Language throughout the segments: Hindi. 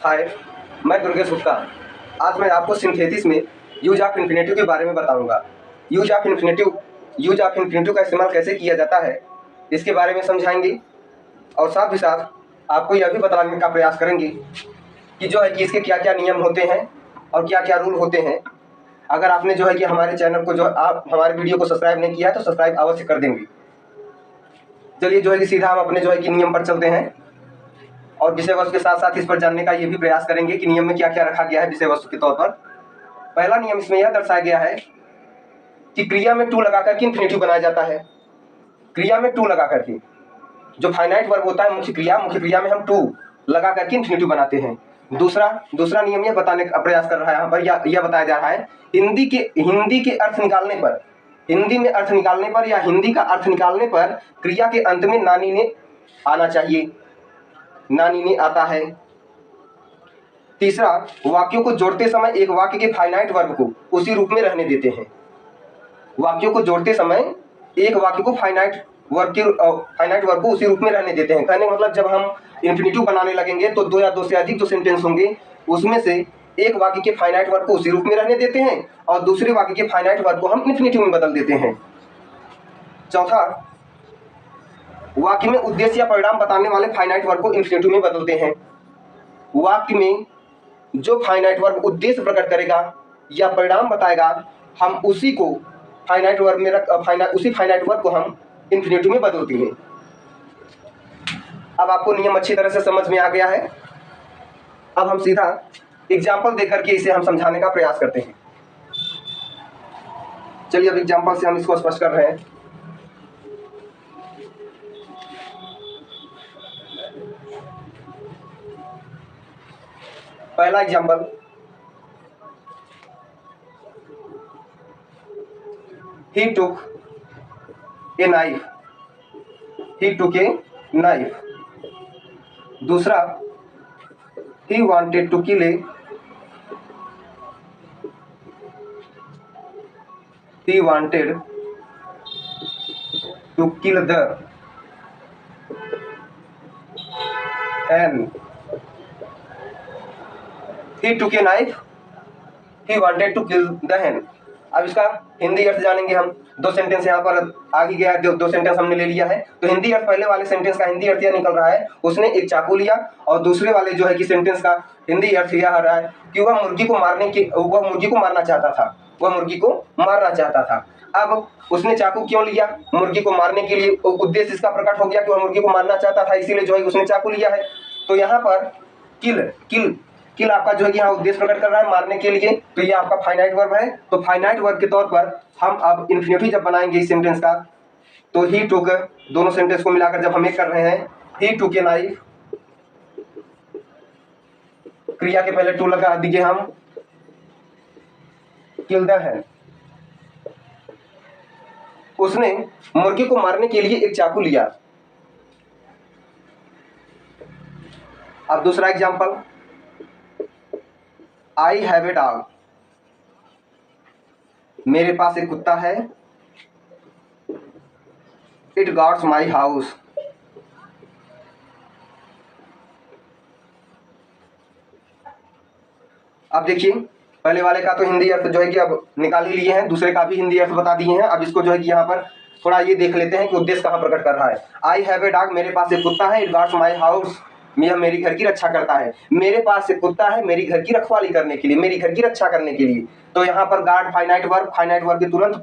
हाय, मैं दुर्गेश गुप्ता। आज मैं आपको सिंथेसिस में यूज ऑफ इन्फिनेटिव के बारे में बताऊंगा। यूज ऑफ इन्फिनेटिव का इस्तेमाल कैसे किया जाता है, इसके बारे में समझाएंगे और साथ ही साथ आपको यह भी बताने का प्रयास करेंगे कि जो है कि इसके क्या क्या नियम होते हैं और क्या क्या रूल होते हैं। अगर आपने जो है कि हमारे चैनल को आप हमारे वीडियो को सब्सक्राइब नहीं किया तो सब्सक्राइब अवश्य कर देंगे। चलिए जो है कि सीधा हम अपने जो है कि नियम पर चलते हैं और विषय वस्तु के साथ साथ इस पर जानने का ये भी प्रयास करेंगे कि नियम में क्या क्या रखा गया है विषय वस्तु के तौर पर। पहला नियम इसमें यह दर्शाया गया है कि क्रिया में टू लगा करके इन्फिनेटिव बनाया जाता है। क्रिया में टू लगा करके, जो फाइनाइट वर्ब होता है मुख्य क्रिया में हम टू लगा करके इन्फिनेटिव बनाते हैं। दूसरा नियम यह बताने का प्रयास कर रहा है यहाँ पर, यह बताया जा रहा है हिंदी के अर्थ निकालने पर, हिंदी में अर्थ निकालने पर या हिंदी का अर्थ निकालने पर क्रिया के अंत में नानी ने आना चाहिए। नानी ने आता है। तीसरा, वाक्यों को जोड़ते समय एक वाक्य के फाइनाइट वर्ब को उसी रूप में रहने देते हैं। वाक्यों को जोड़ते समय एक वाक्य को फाइनाइट वर्ब को उसी रूप में रहने देते हैं। कहने का मतलब जब हम इन्फिनेटिव बनाने लगेंगे तो दो या दो से अधिक जो सेंटेंस होंगे उसमें से एक वाक्य के फाइनाइट वर्ब को उसी रूप में रहने देते हैं और दूसरे वाक्य के फाइनाइट वर्ब को हम इन्फिनेटिव में बदल देते हैं। चौथा, वाक्य में उद्देश्य या परिणाम बताने वाले फाइनाइट वर्ब को इन्फिनेटिव में बदलते हैं। वाक्य में जो फाइनाइट वर्ब उद्देश्य प्रकट करेगा या परिणाम बताएगा, हम उसी को फाइनाइट वर्ब में उसी फाइनाइट वर्ब को हम इन्फिनेटिव में बदलते हैं। अब आपको नियम अच्छी तरह से समझ में आ गया है। अब हम सीधा एग्जाम्पल देकर के इसे हम समझाने का प्रयास करते हैं। चलिए अब एग्जाम्पल से हम इसको स्पष्ट कर रहे हैं। पहला example, he took a knife, he took a knife। दूसरा, he wanted to kill a, he wanted to kill the hen, he took a knife, he wanted to kill the hen। अब इसका हिंदी अर्थ जानेंगे हम। दो सेंटेंस यहाँ पर आगे गया, दो सेंटेंस हमने ले लिया है तो हिंदी अर्थ, पहले वाले सेंटेंस का हिंदी अर्थ यह निकल रहा है उसने एक चाकू लिया और दूसरे वाले जो है कि सेंटेंस का हिंदी अर्थ यह आ रहा है कि वह मुर्गी को मारना चाहता था, वह मुर्गी को मारना चाहता था। अब उसने चाकू क्यों लिया? मुर्गी को मारने के लिए। उद्देश्य इसका प्रकट हो गया कि वह मुर्गी को मारना चाहता था, इसीलिए जो है उसने चाकू लिया है। तो यहाँ पर किल आपका जो है यहाँ उद्देश्य प्रकट कर रहा है मारने के लिए, तो ये आपका फाइनाइट वर्ब है। तो फाइनाइट वर्ब के तौर पर हम अब इन्फिनेटिव जब बनाएंगे इस सेंटेंस का, तो ही टुक, दोनों सेंटेंस को मिलाकर जब हम एक कर रहे हैं, ही टुक ए नाइफ, क्रिया के पहले टू लगा दीजिए हम, किल द हैन, उसने मुर्गी को मारने के लिए एक चाकू लिया। अब दूसरा example, I have a dog, मेरे पास एक कुत्ता है। इट गार्ड्स माई हाउस, अब देखिए पहले वाले का तो हिंदी अर्थ जो है कि अब निकाल ही लिए हैं, दूसरे का भी हिंदी अर्थ बता दिए हैं। अब इसको जो है कि यहाँ पर थोड़ा ये देख लेते हैं कि उद्देश्य कहाँ प्रकट कर रहा है। आई हैव ए डॉग, मेरे पास एक कुत्ता है। इट गार्ड्स माई हाउस, यह मेरी घर की रक्षा करता है। मेरे पास एक कुत्ता है मेरी घर की रखवाली करने के लिए, मेरी घर की रक्षा करने के लिए। तो यहाँ पर गार्ड फाइनाइट वर्ब के तुरंत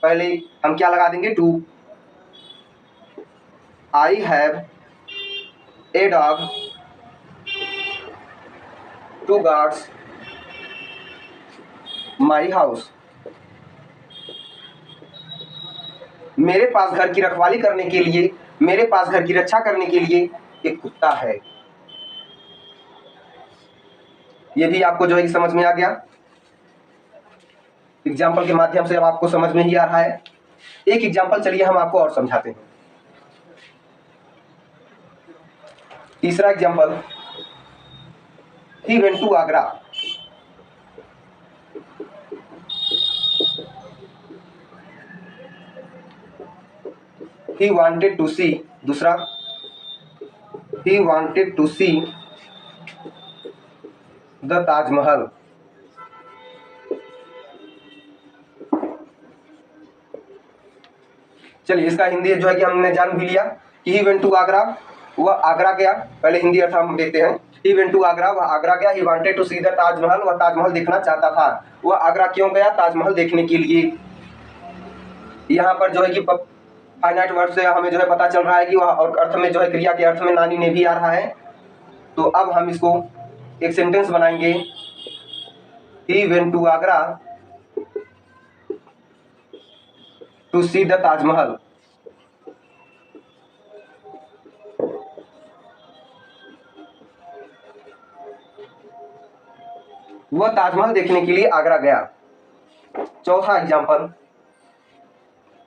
पहले हम क्या लगा देंगे? To. I have a dog to guards my house, मेरे पास घर की रखवाली करने के लिए, मेरे पास घर की रक्षा करने के लिए एक कुत्ता है। ये भी आपको जो है समझ में आ गया। एग्जाम्पल के माध्यम से अब आपको समझ में ही आ रहा है। एक एग्जाम्पल चलिए हम आपको और समझाते हैं। तीसरा example, he went to Agra, he wanted to see, दूसरा he wanted to see the Taj Mahal. चलिए इसका हिंदी जो है कि हमने जान भी लिया कि ही वेंट टू आगरा, वह आगरा गया। पहले हिंदी अर्थ हम देखते हैं। ही वेंट टू आगरा, वह आगरा गया। He wanted to see the Taj Mahal, वह ताजमहल देखना चाहता था। वह आगरा क्यों गया? ताजमहल देखने के लिए। यहाँ पर जो है कि फाइनाइट वर्ड से हमें जो है पता चल रहा है कि वह और अर्थ में जो है क्रिया के अर्थ में नानी ने भी आ रहा है। तो अब हम इसको एक सेंटेंस बनाएंगे। He went to Agra to see the Taj Mahal. वह ताजमहल देखने के लिए आगरा गया। चौथा एग्जाम्पल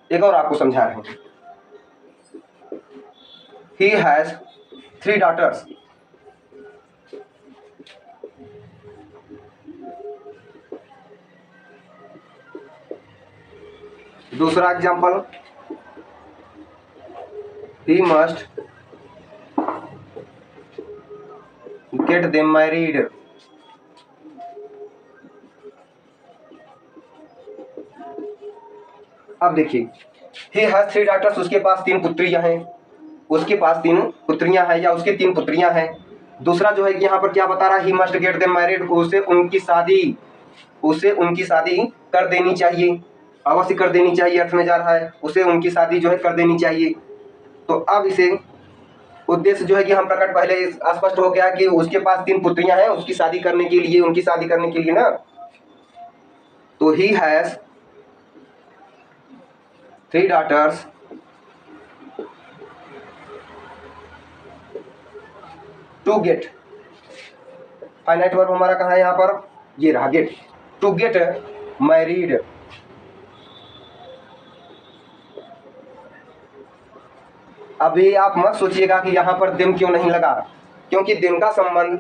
एक और आपको समझा रहे हैं। ही हैज 3 daughters। दूसरा example, he must get them married. अब देखिए, ही हैज 3 daughters, उसके पास 3 पुत्रियां हैं। उसके पास 3 पुत्रियां हैं या उसके 3 पुत्रियां हैं। दूसरा जो है कि यहाँ पर क्या बता रहा है? He must get them married, उसे उनकी शादी कर देनी चाहिए, अवश्य कर देनी चाहिए अर्थ में जा रहा है। उसे उनकी शादी जो है कर देनी चाहिए। तो अब इसे उद्देश्य जो है कि हम प्रकट पहले स्पष्ट हो गया कि उसके पास 3 पुत्रियां हैं, उसकी शादी करने के लिए, उनकी शादी करने के लिए ना। तो he has 3 daughters to get. Finite verb हमारा कहाँ है? यहाँ पर ये रहा, गेट। To get married. अभी आप मत सोचिएगा कि यहाँ पर देम क्यों नहीं लगा, क्योंकि देम का संबंध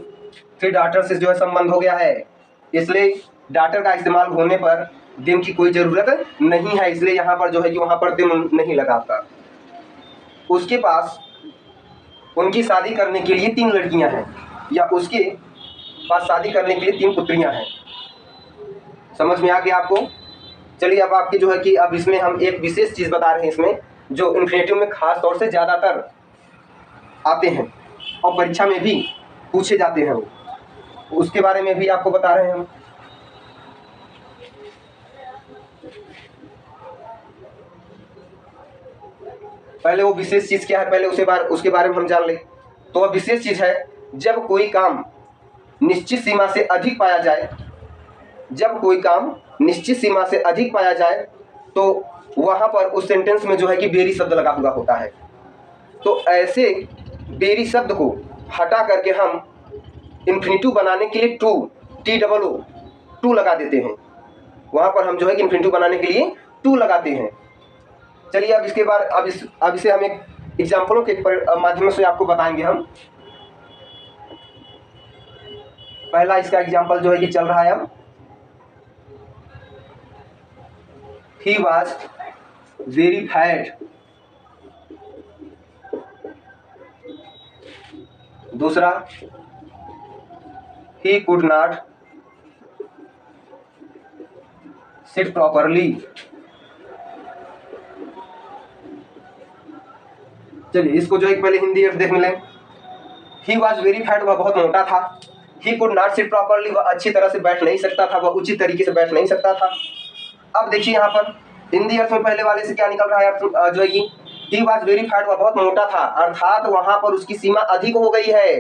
3 daughters से जो है संबंध हो गया है, इसलिए डाटर का इस्तेमाल होने पर देम की कोई जरूरत नहीं है। इसलिए यहाँ पर जो है कि वहाँ पर देम नहीं लगाता। उसके पास उनकी शादी करने के लिए 3 लड़कियां हैं, या उसके पास शादी करने के लिए 3 पुत्रियां हैं। समझ में आ गया आपको? चलिए अब आपकी जो है कि अब इसमें हम एक विशेष चीज़ बता रहे हैं इसमें, जो इन्फिनेटिव में खास तौर से ज़्यादातर आते हैं और परीक्षा में भी पूछे जाते हैं, वो उसके बारे में भी आपको बता रहे हैं हम। पहले वो विशेष चीज़ क्या है, पहले उसके बारे में हम जान ले। तो वह विशेष चीज़ है जब कोई काम निश्चित सीमा से अधिक पाया जाए। जब कोई काम निश्चित सीमा से अधिक पाया जाए तो वहाँ पर उस सेंटेंस में जो है कि वेरी शब्द लगा हुआ होता है। तो ऐसे वेरी शब्द को हटा करके हम इन्फिनिटिव बनाने के लिए टू लगा देते हैं। वहाँ पर हम जो है कि इन्फिनिटिव बनाने के लिए टू लगाते हैं। चलिए अब इसके बाद अब इसे हम एक एग्जाम्पलों के माध्यम से आपको बताएंगे हम। पहला इसका एग्जाम्पल जो है कि चल रहा है अब, ही वॉज वेरी फैट। दूसरा, he could not sit properly. चलिए इसको जो है पहले हिंदी अर्थ देखने लें। ही वॉज वेरी फैट, वह बहुत मोटा था। ही कुड नॉट सिट प्रॉपरली, वह अच्छी तरह से बैठ नहीं सकता था, वह उचित तरीके से बैठ नहीं सकता था। अब देखिए यहाँ पर हिंदी अर्थ में पहले वाले से क्या निकल रहा है अर्थ जो है कि ही वॉज वेरी फैट, वह बहुत मोटा था, अर्थात वहां पर उसकी सीमा अधिक हो गई है,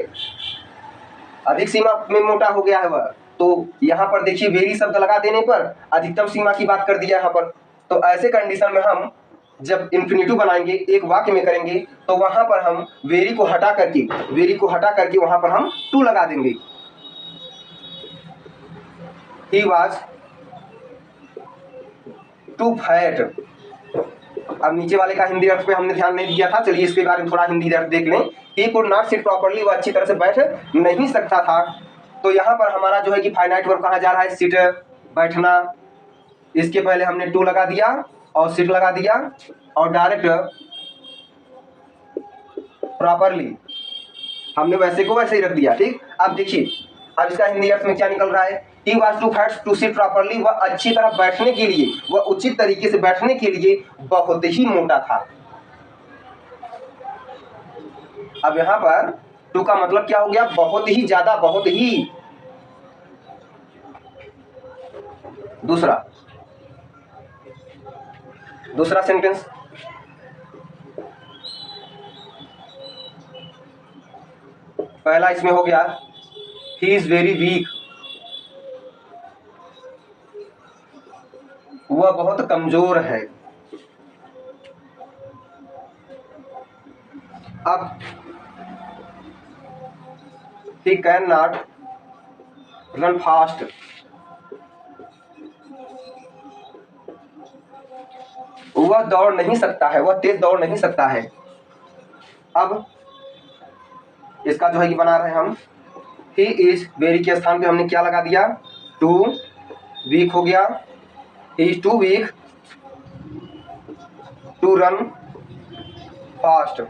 अधिक सीमा में मोटा हो गया है वह। तो यहाँ पर देखिए वेरी शब्द लगा देने पर अधिकतम सीमा की बात कर दिया यहाँ पर। तो ऐसे कंडीशन में हम जब इन्फिनिटिव बनाएंगे, एक वाक्य में करेंगे, तो वहां पर हम वेरी को हटा करके वहां पर हम टू लगा देंगे। He was too fat. अब नीचे वाले का हिंदी अर्थ पे हमने ध्यान नहीं दिया था, चलिए इसके बारे में थोड़ा हिंदी अर्थ देख लें। ही कुड नॉट सिट प्रॉपरली, वह अच्छी तरह से बैठ नहीं सकता था। तो यहाँ पर हमारा जो है कि फाइनाइट वर्ब कहाँ जा रहा है? सिट, बैठना। इसके पहले हमने टू लगा दिया और सिट लगा दिया और डायरेक्ट प्रॉपरली हमने वैसे को वैसे ही रख दिया। ठीक, अब देखिए अब इसका हिंदी अर्थ में क्या निकल रहा है? He was too fat to sit properly, वह अच्छी तरह बैठने के लिए, वह उचित तरीके से बैठने के लिए बहुत ही मोटा था। अब यहाँ पर टू का मतलब क्या हो गया? बहुत ही ज्यादा, बहुत ही। दूसरा सेंटेंस, पहला इसमें हो गया ही इज वेरी वीक, वह बहुत कमजोर है। अब he can not run fast, वह दौड़ नहीं सकता है, वह तेज दौड़ नहीं सकता है। अब इसका जो है कि बना रहे हम ही इज वेरी के स्थान पे हमने क्या लगा दिया? टू। वीक हो गया, he is too weak to run fast.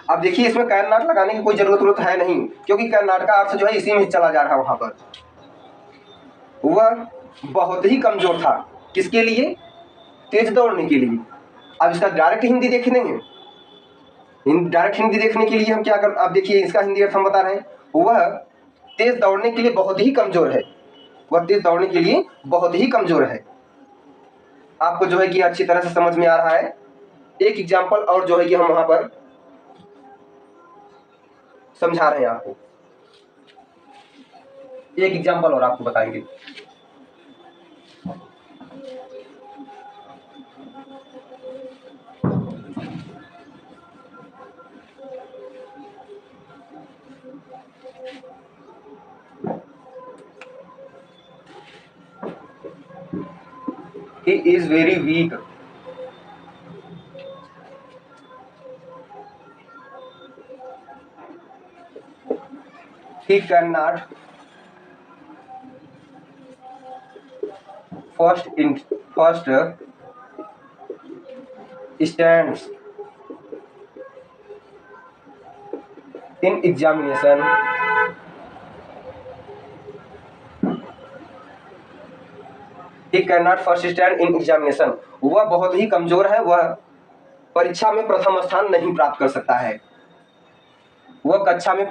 अब देखिए इसमें कैन नॉट लगाने की कोई जरूरत है नहीं, क्योंकि कैन नॉट का अर्थ जो है इसी में चला जा रहा है। वहां पर वह बहुत ही कमजोर था, किसके लिए? तेज दौड़ने के लिए। अब इसका डायरेक्ट हिंदी देखेंगे, डायरेक्ट हिंदी देखने के लिए हम क्या कर, अब देखिए इसका हिंदी अर्थ हम बता रहे हैं, वह तेज दौड़ने के लिए बहुत ही कमजोर है, वह तेज दौड़ने के लिए बहुत ही कमजोर है। आपको जो है कि अच्छी तरह से समझ में आ रहा है। एक एग्जाम्पल और जो है कि हम वहां पर समझा रहे हैं आपको, एक एग्जाम्पल और आपको बताएंगे। He is very weak. He cannot first stands in examination. He cannot first stand in examination. वह बहुत ही कमजोर है, वह परीक्षा में प्रथम स्थान नहीं प्राप्त कर सकता है। वह कक्षा में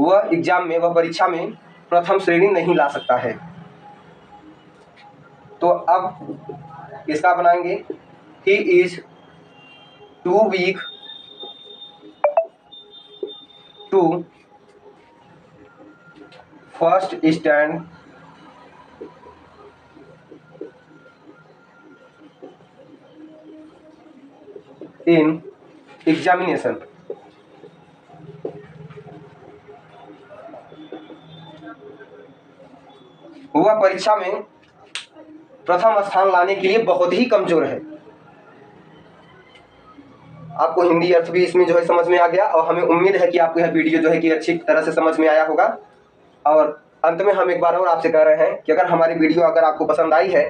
वह एग्जाम में, वह परीक्षा में प्रथम श्रेणी नहीं ला सकता है। तो अब इसका बनाएंगे he is too weak to first stand in examination. वह परीक्षा में प्रथम स्थान लाने के लिए बहुत ही कमजोर है। आपको हिंदी अर्थ भी इसमें जो है समझ में आ गया, और हमें उम्मीद है कि आपको यह वीडियो जो है कि अच्छी तरह से समझ में आया होगा। और अंत में हम एक बार और आपसे कह रहे हैं कि अगर हमारी वीडियो अगर आपको पसंद आई है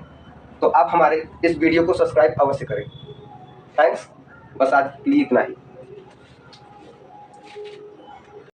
तो आप हमारे इस वीडियो को सब्सक्राइब अवश्य करें। थैंक्स, बस आज के लिए इतना ही।